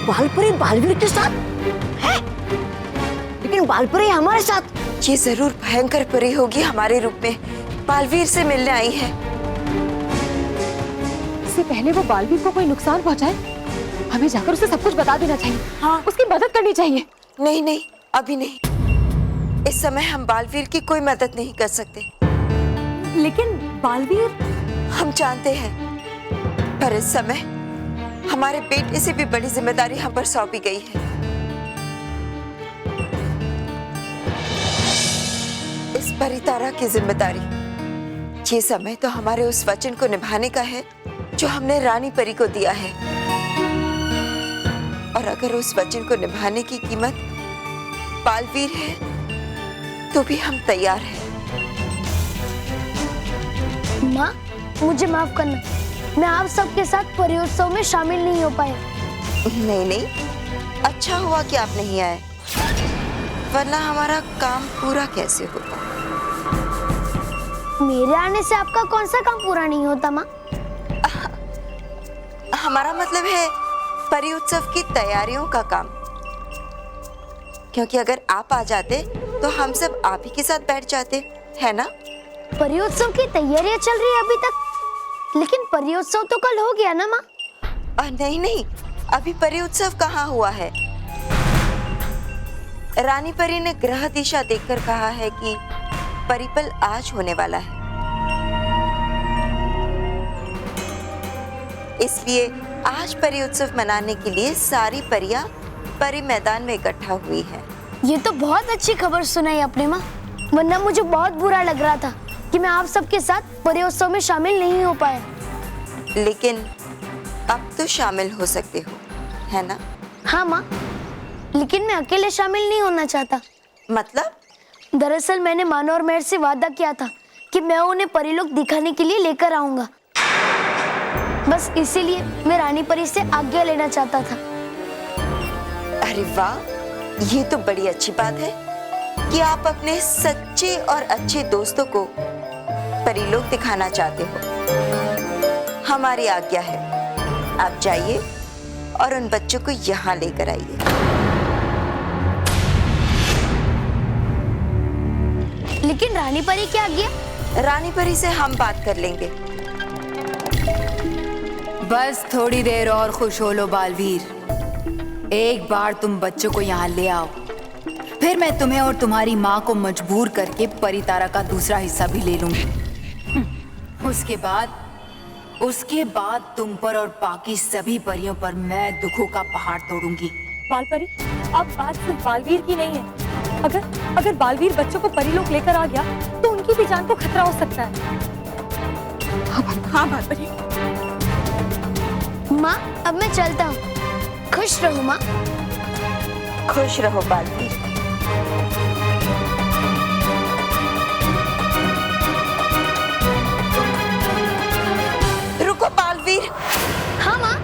बालपरी बालवीर के साथ है, लेकिन बालपरी हमारे साथ। ये जरूर भयंकर परी होगी, हमारे रूप में बालवीर से मिलने आई है। इससे पहले वो बालवीर को कोई नुकसान पहुंचाए, हमें जाकर उसे सब कुछ बता देना चाहिए। हाँ, उसकी मदद करनी चाहिए। नहीं नहीं, अभी नहीं। इस समय हम बालवीर की कोई मदद नहीं कर सकते। लेकिन बालवीर, हम जानते हैं, पर इस समय हमारे बेटे से भी बड़ी जिम्मेदारी हम पर सौंपी गई है। इस परितारा की जिम्मेदारी, ये समय तो हमारे उस वचन को निभाने का है जो हमने रानी परी को दिया है। और अगर उस वचन को निभाने की कीमत बालवीर है, तो भी हम तैयार हैं। माँ, मुझे माफ करना, मैं आप सबके साथ परियोत्सव में शामिल नहीं हो पाया। नहीं नहीं, अच्छा हुआ कि आप नहीं आए, वरना हमारा काम पूरा कैसे होता। मेरे आने से आपका कौन सा काम पूरा नहीं होता माँ? हमारा मतलब है परी उत्सव की तैयारियों का काम। क्योंकि अगर आप आ जाते तो हम सब आप ही के साथ बैठ जाते, है ना? परियोत्सव की तैयारियां चल रही है अभी तक, लेकिन परियोत्सव तो कल हो गया ना माँ? नहीं नहीं, अभी परी उत्सव कहाँ हुआ है। रानी परी ने ग्रह दिशा देखकर कहा है कि परिपल आज होने वाला है, इसलिए आज परी उत्सव मनाने के लिए सारी परियां परी मैदान में इकट्ठा हुई हैं। ये तो बहुत अच्छी खबर सुनाई आपने माँ, वरना मुझे बहुत बुरा लग रहा था कि मैं आप सबके साथ परियोत्सव में शामिल नहीं हो पाया। लेकिन अब तो शामिल हो सकते हो, है ना? हाँ माँ, लेकिन मैं अकेले शामिल नहीं होना चाहता। मतलब? दरअसल मैंने मानो और मेहर से वादा किया था कि मैं उन्हें परीलोक दिखाने के लिए लेकर आऊंगा। बस इसीलिए मैं रानी परी से आज्ञा लेना चाहता था। अरे वाह, ये तो बड़ी अच्छी बात है कि आप अपने सच्चे और अच्छे दोस्तों को परीलोक दिखाना चाहते हो। हमारी आज्ञा है, आप जाइए और उन बच्चों को यहाँ लेकर आइए। लेकिन रानी परी क्या आज्ञा? रानी परी से हम बात कर लेंगे। बस थोड़ी देर और खुश हो लो बालवीर। एक बार तुम बच्चों को यहाँ ले आओ, फिर मैं तुम्हें और तुम्हारी माँ को मजबूर करके परितारा का दूसरा हिस्सा भी ले लूंगी। उसके बाद तुम पर और बाकी सभी परियों पर मैं दुखों का पहाड़ तोड़ूंगी। बालपरी, अब बात सिर्फ बालवीर की नहीं है। अगर बालवीर बच्चों को परीलोक लेकर आ गया तो उनकी भी जान को खतरा हो सकता है। हाँ बालपरी। माँ, अब मैं चलता हूँ। खुश रहो माँ। खुश रहो बालवीर। रुको बालवीर। हाँ माँ।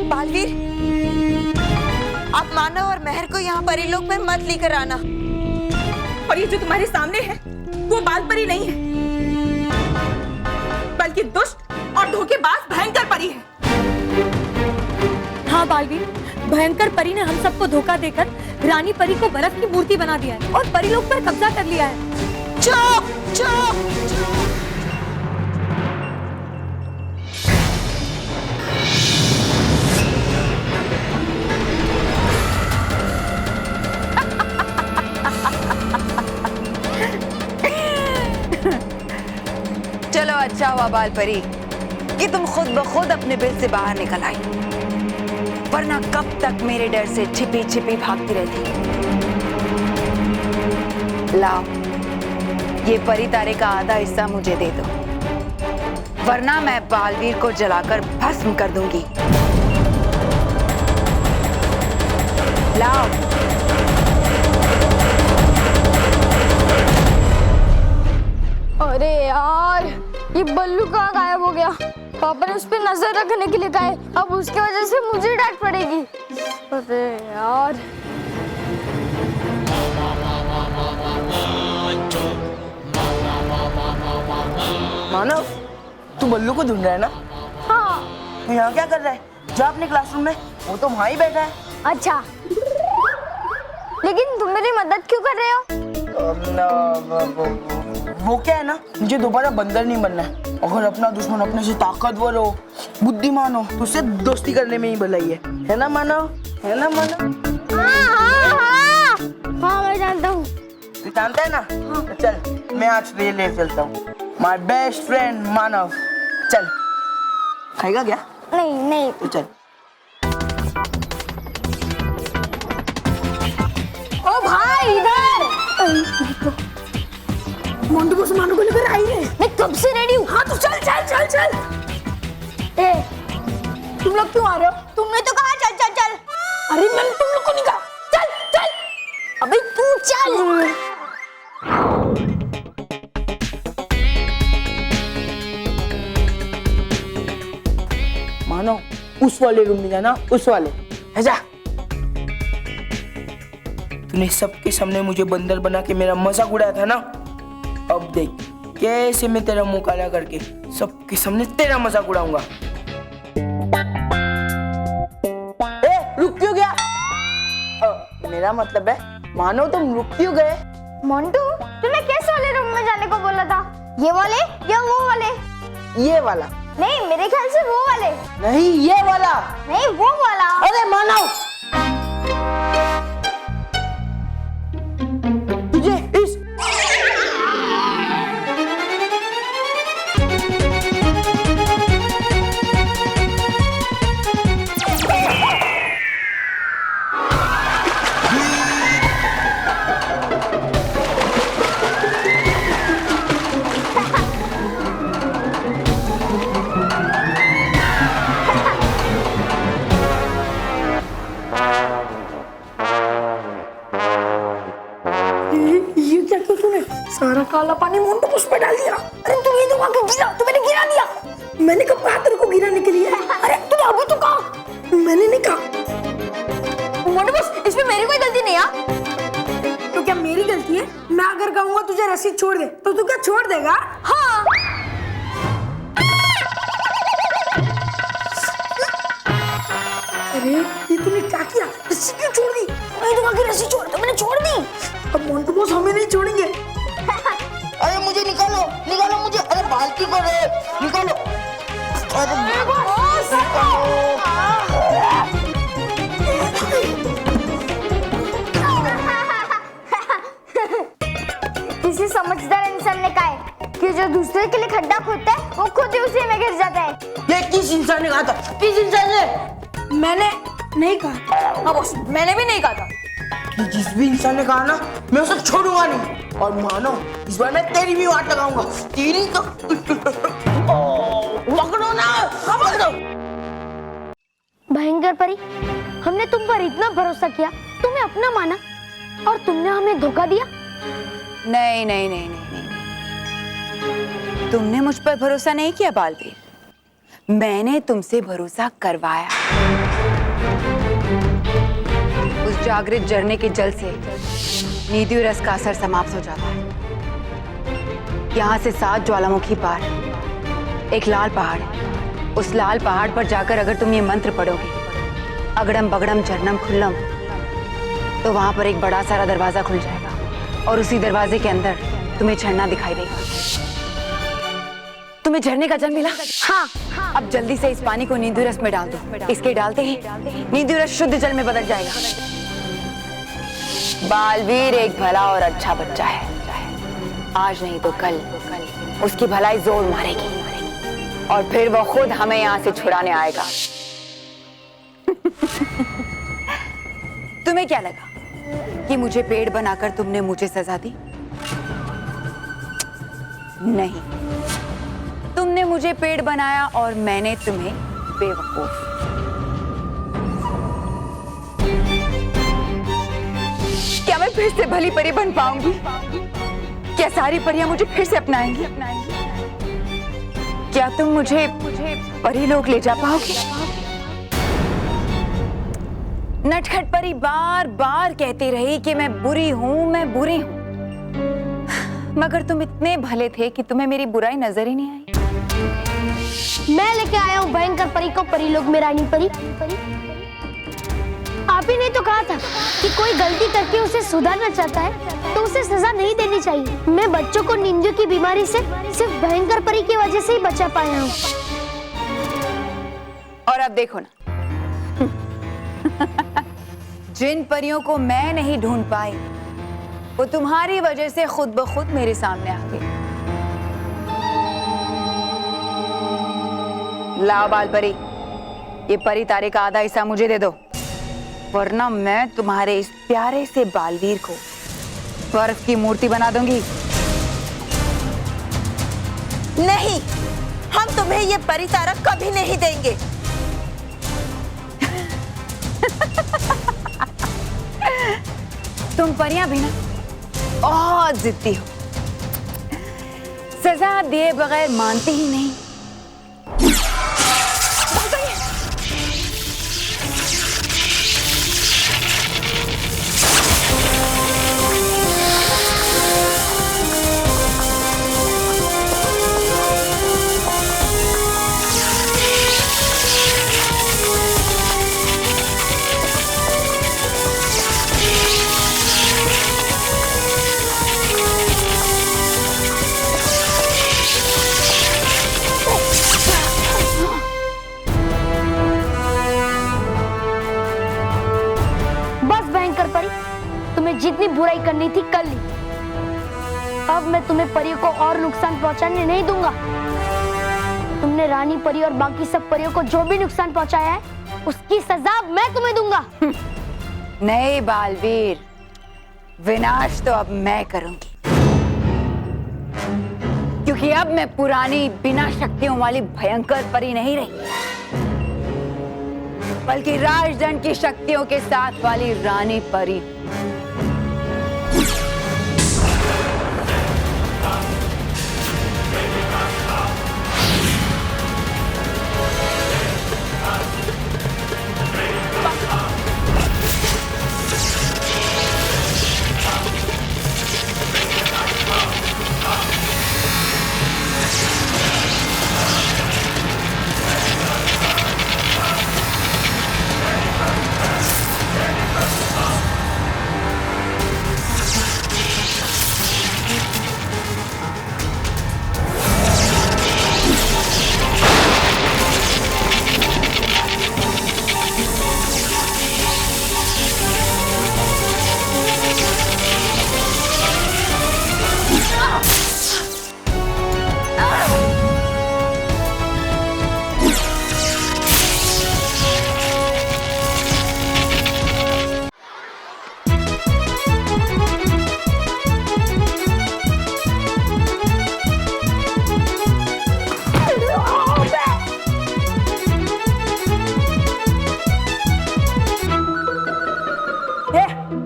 बालवीर, आप मानव और मेहर को यहाँ परीलोक में मत लेकर आना। और ये जो तुम्हारे सामने है वो बालपरी नहीं है, बल्कि दुष्ट और धोखेबाज भयंकर परी है। हाँ बालवीर, भयंकर परी ने हम सबको धोखा देकर रानी परी को बर्फ की मूर्ति बना दिया है और परीलोक पर कब्जा कर लिया है। चुप चुप। चलो अच्छा हुआ बालपरी कि तुम खुद ब खुद अपने बिल से बाहर निकल आई, वरना कब तक मेरे डर से छिपी छिपी भागती रहती। लाओ, ये परितारे का आधा हिस्सा मुझे दे दो, वरना मैं बालवीर को जलाकर भस्म कर दूंगी। लाओ। अरे यार, ये बल्लू कहाँ गायब हो गया? पापा ने उस पर नजर रखने के लिए कहा है, अब उसकी वजह से मुझे डांट पड़ेगी। अरे यार। मानव, तू बल्लू को ढूंढ रहा है ना? हाँ। तो यहाँ क्या कर रहा है? जा अपने क्लासरूम में, वो तो वहाँ ही बैठा है। अच्छा, लेकिन तुम मेरी मदद क्यों कर रहे हो? वो क्या है ना, मुझे दोबारा बंदर नहीं बनना है। अगर अपना दुश्मन अपने से ताकतवर हो, बुद्धिमान हो, तो उससे दोस्ती करने में ही भलाई है ना मानव? है ना मानव? हाँ मैं जानता हूँ। तू जानता है ना? तो चल, मैं आज तुझे ले चलता हूँ। माय बेस्ट फ्रेंड मानव, चल। खाएगा क्या? नहीं। तो चल। ओ भाई इधर। मोंटू बॉस मानो को लेकर आई है। मैं कब से रेडी हूँ। हाँ तो चल। ए, तुम लोग क्यों आ रहे हो? तुमने तो कहा चल। अरे मैंने तुम लोग को नहीं कहा। चल। अबे तू चल। मानो, उस वाले रूम में जाना, उस वाले। जा। तूने सबके सामने मुझे बंदर बना के मेरा मजाक उड़ाया था ना? अब देख कैसे मैं तेरा मुंह काला करके सबके सामने तेरा मजाक उड़ाऊंगा। रुक क्यों गया? मेरा मतलब है मानो तुम रुक क्यों गए? मोंटू, तूने किस वाले रूम में जाने को बोला था? ये वाले या वो वाले? ये वाला। नहीं, मेरे ख्याल से वो वाले। नहीं, ये वाला। नहीं, वो वाला। अरे मानव, तुझे इस ये क्या किया तूने? सारा काला पानी मोंटू बॉस पे डाल दिया। अरे तू ये तो आके गिरा, तू मैंने गिरा दिया। मैंने कब कहा तेरे को गिराने के लिए? अरे तूने अभी तो कहा। मैंने नहीं कहा। मोंटू बॉस, इसमें मेरी कोई गलती नहीं है। तो क्या मेरी गलती है? मैं अगर कहूंगा तुझे रस्सी छोड़ दे तो तू क्या छोड़ देगा? हाँ। अरे ये तूने क्या किया? रस्सी क्यों छोड़ दी? मैं तो आगे रस्सी छोड़, तो मैंने छोड़ दी। अब मोंटू बॉस हमें नहीं छोड़ेंगे। अरे मुझे निकालो मुझे। अरे बाल्टी पर है, निकालो। किसी समझदार इंसान ने कहा है कि जो दूसरे के लिए खड्डा खोदता है वो खुद ही उसी में गिर जाता है। ये किस इंसान ने कहा था? किस इंसान ने? मैंने नहीं कहा। हाँ बॉस, मैंने भी नहीं कहा था। कि जिस भी इंसान ने कहा ना, मैं उसे छोड़ूंगा नहीं। और मानो, इस बार मैं तेरी भी वाट लगाऊंगा। तेरी तो पकड़ो ना, पकड़ो। भयंकर परी, हमने तुम पर इतना भरोसा किया, तुम्हें अपना माना और तुमने हमें धोखा दिया। नहीं। तुमने मुझ पर भरोसा नहीं किया बालवीर, मैंने तुमसे भरोसा करवाया। उस जागृत झरने के जल से नीति रस का असर समाप्त हो जाता है। यहाँ से 7 ज्वालामुखी पार एक लाल पहाड़ है। उस लाल पहाड़ पर जाकर अगर तुम ये मंत्र पढ़ोगे, अगड़म बगड़म झरनम खुल्लम, तो वहां पर एक बड़ा सारा दरवाजा खुल जाएगा और उसी दरवाजे के अंदर तुम्हें झरना दिखाई देगा। तुम्हें झरने का जल मिला? हाँ। अब जल्दी से इस पानी को नींदू रस में डाल दो। इसके डालते ही नींदू रस शुद्ध जल में बदल जाएगा। बालवीर एक भला और अच्छा बच्चा है। आज नहीं तो कल उसकी भलाई जोर मारेगी और फिर वो खुद हमें यहाँ से छुड़ाने आएगा। तुम्हें क्या लगा कि मुझे पेड़ बनाकर तुमने मुझे सजा दी? नहीं, तुमने मुझे पेड़ बनाया और मैंने तुम्हें बेवकूफ। क्या मैं फिर से भली परी बन पाऊंगी? क्या सारी परियां मुझे फिर से अपनाएंगी? क्या तुम मुझे परी लोग ले जा पाओगे? नटखट परी बार बार कहती रही कि मैं बुरी हूं, मगर तुम इतने भले थे कि तुम्हें मेरी बुराई नजर ही नहीं आई। मैं लेके आया हूँ भयंकर परी को परीलोक में रानी परी। आप ही ने तो कहा था कि कोई गलती करके उसे सुधारना चाहता है तो उसे सजा नहीं देनी चाहिए। मैं बच्चों को नींद की बीमारी से सिर्फ भयंकर परी की वजह से ही बचा पाया हूँ। और अब देखो ना, जिन परियों को मैं नहीं ढूंढ पाई वो तुम्हारी वजह से खुद ब खुद मेरे सामने आ गई। लाओ बाल परी, ये परी तारे का आधा हिस्सा मुझे दे दो, वरना मैं तुम्हारे इस प्यारे से बालवीर को बर्फ की मूर्ति बना दूंगी। नहीं, हम तुम्हें ये परी तारा कभी नहीं देंगे। तुम परियां भी ना बहुत जिद्दी हो, सजा दिए बगैर मानती ही नहीं। जितनी बुराई करनी थी कर ली। अब मैं तुम्हें परियों को और नुकसान पहुंचाने नहीं दूंगा। तुमने रानी परी और बाकी सब परियों को जो भी नुकसान पहुंचाया है उसकी सजा मैं तुम्हें दूंगा। नहीं बालवीर, विनाश तो अब मैं करूंगी, क्योंकि अब मैं पुरानी बिना शक्तियों वाली भयंकर परी नहीं रही, बल्कि राजदंड की शक्तियों के साथ वाली रानी परी।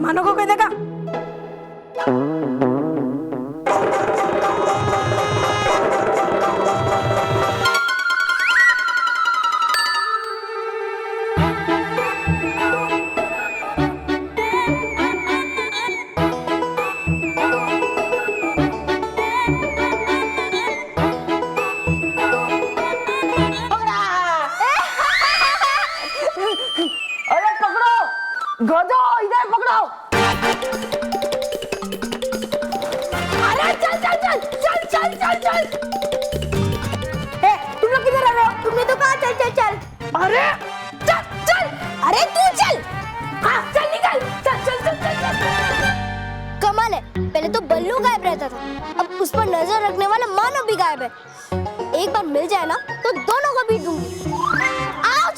मानो को कह देगा। अरे पकड़ो, गधो इधर पकड़ो। अरे चल चल चल चल चल चल चल। तुम लोग किधर आ रहे हो? तुमने तो कहा चल चल चल। अरे चल चल। अरे तू चल। हाँ चल निकल। चल चल चल चल चल। कमाल है, पहले तो बल्लू गायब रहता था, अब उस पर नजर रखने वाला मानव भी गायब है। एक बार मिल जाए ना तो दोनों को पीट दूंगी। आउच!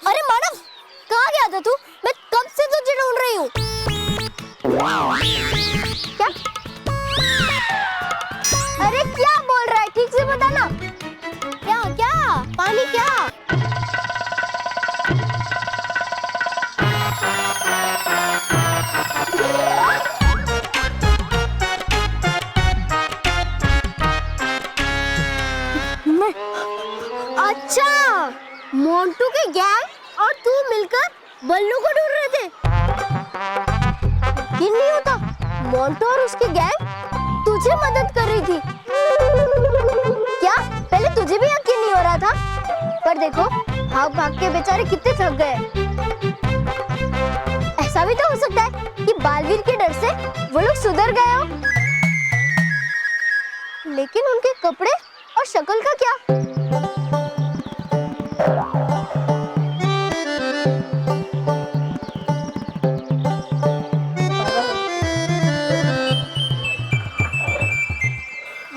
अरे मानव, कहाँ गया था तू? मैं कब से तुझे ढूंढ रही हूँ। क्या? अरे क्या बोल रहा है? ठीक से बता ना। क्या क्या? पानी क्या? अच्छा, मोंटू के गैंग और तू मिलकर बल्लू को ढूंढ रहे थे। ये नहीं होता, मोंटू और उसकी गैंग तुझे मदद कर रही थी। क्या पहले तुझे भी यकीन नहीं हो रहा था? पर देखो भाग भाग के बेचारे कितने थक गए। ऐसा भी तो हो सकता है कि बालवीर के डर से वो लोग सुधर गए हो। लेकिन उनके कपड़े और शक्ल का क्या?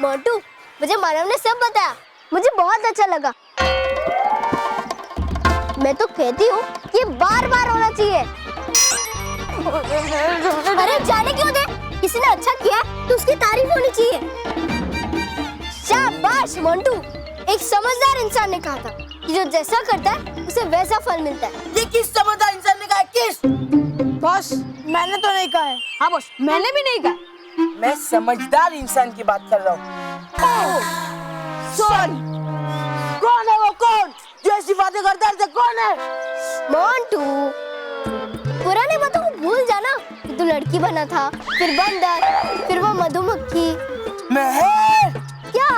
मोटू, मुझे मानव ने सब बताया, मुझे बहुत अच्छा लगा। मैं तो कहती हूँ ये बार बार होना चाहिए। अरे जाने क्यों दे, किसी ने अच्छा किया तो उसकी तारीफ होनी चाहिए। शाबाश मोंटू, एक समझदार इंसान ने कहा था कि जो जैसा करता है उसे वैसा फल मिलता है। ये किस समझदार इंसान ने कहा? किस? बॉस मैंने तो नहीं कहा है। हाँ बॉस, मैंने भी नहीं कहा। मैं समझदार इंसान की बात कर रहा हूँ। सुन, कौन है वो? कौन जो ऐसी बातें करता है? कौन है? मोंटू, पुराने बातों को भूल जाना कि तू लड़की बना था, फिर बंदर, फिर वो मधुमक्खी। मैं क्या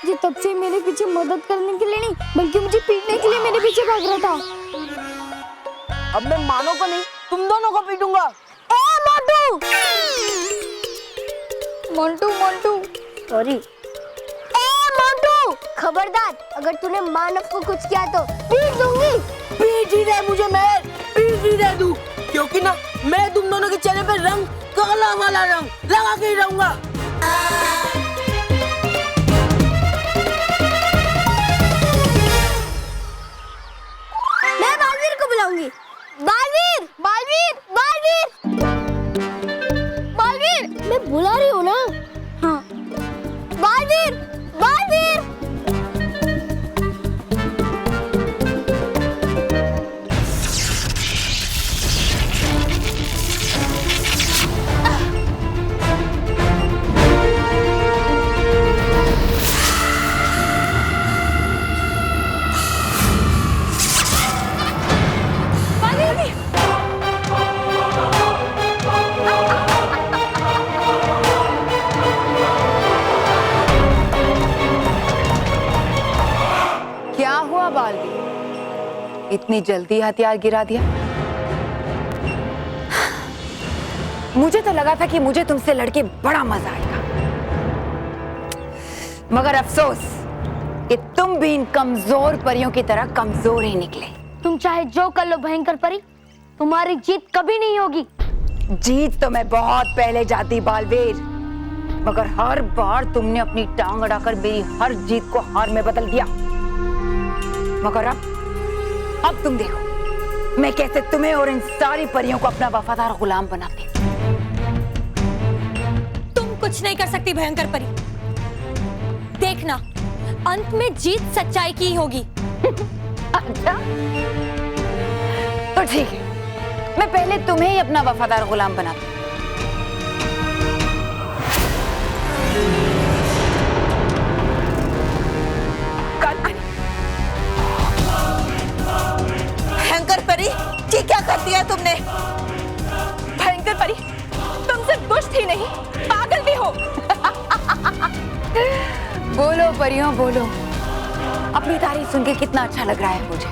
ये तब से मेरे पीछे मदद करने के लिए नहीं बल्कि मुझे पीटने के लिए मेरे पीछे भाग रहा था। अब मैं मानो को नहीं, तुम दोनों को पीटूंगा। ए मोंटू, मोंटू मोंटू सॉरी। ए मोंटू, खबरदार, अगर तूने मानव को कुछ किया तो पीट दूंगी। पीट ही दे मुझे, मैं पीट ही दे दूं, क्योंकि ना मैं तुम दोनों के चेहरे पे रंग, काला वाला रंग लगा के ही रहूंगा। मैं बालवीर को बुलाऊंगी। बालवीर, बालवीर, बालवीर, बालवीर, मैं बुला रही हूँ ना। हाँ, बालवीर, बालवीर। क्या हुआ बालवीर, इतनी जल्दी हथियार गिरा दिया? मुझे तो लगा था कि मुझे तुमसे लड़के बड़ा मजा आएगा, मगर अफसोस कि तुम भी इन कमजोर परियों की तरह कमजोर ही निकले। तुम चाहे जो कर लो भयंकर परी, तुम्हारी जीत कभी नहीं होगी। जीत तो मैं बहुत पहले जाती बालवीर, मगर हर बार तुमने अपनी टांग अड़ाकर मेरी हर जीत को हार में बदल दिया। मगर अब तुम देखो मैं कैसे तुम्हें और इन सारी परियों को अपना वफादार गुलाम बनाती हूँ। तुम कुछ नहीं कर सकती भयंकर परी। देखना, अंत में जीत सच्चाई की ही होगी। अच्छा, तो ठीक है, मैं पहले तुम्हें ही अपना वफादार गुलाम बनाती हूँ। भयंकर परी, ये क्या कर दिया तुमने? भयंकर परी, तुम सिर्फ दुष्ट ही नहीं, पागल भी हो। बोलो परियों बोलो, अपनी तारीफ सुन के कितना अच्छा लग रहा है मुझे।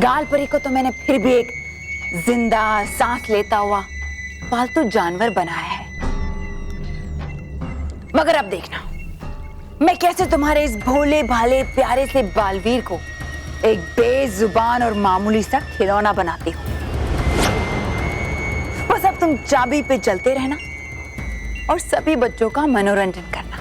गाल परी को तो मैंने फिर भी एक जिंदा सांस लेता हुआ पालतू जानवर बनाया है, मगर अब देखना मैं कैसे तुम्हारे इस भोले भाले प्यारे से बालवीर को एक बेजुबान और मामूली सा खिलौना बनाती हूँ। बस अब तुम चाबी पे चलते रहना और सभी बच्चों का मनोरंजन करना।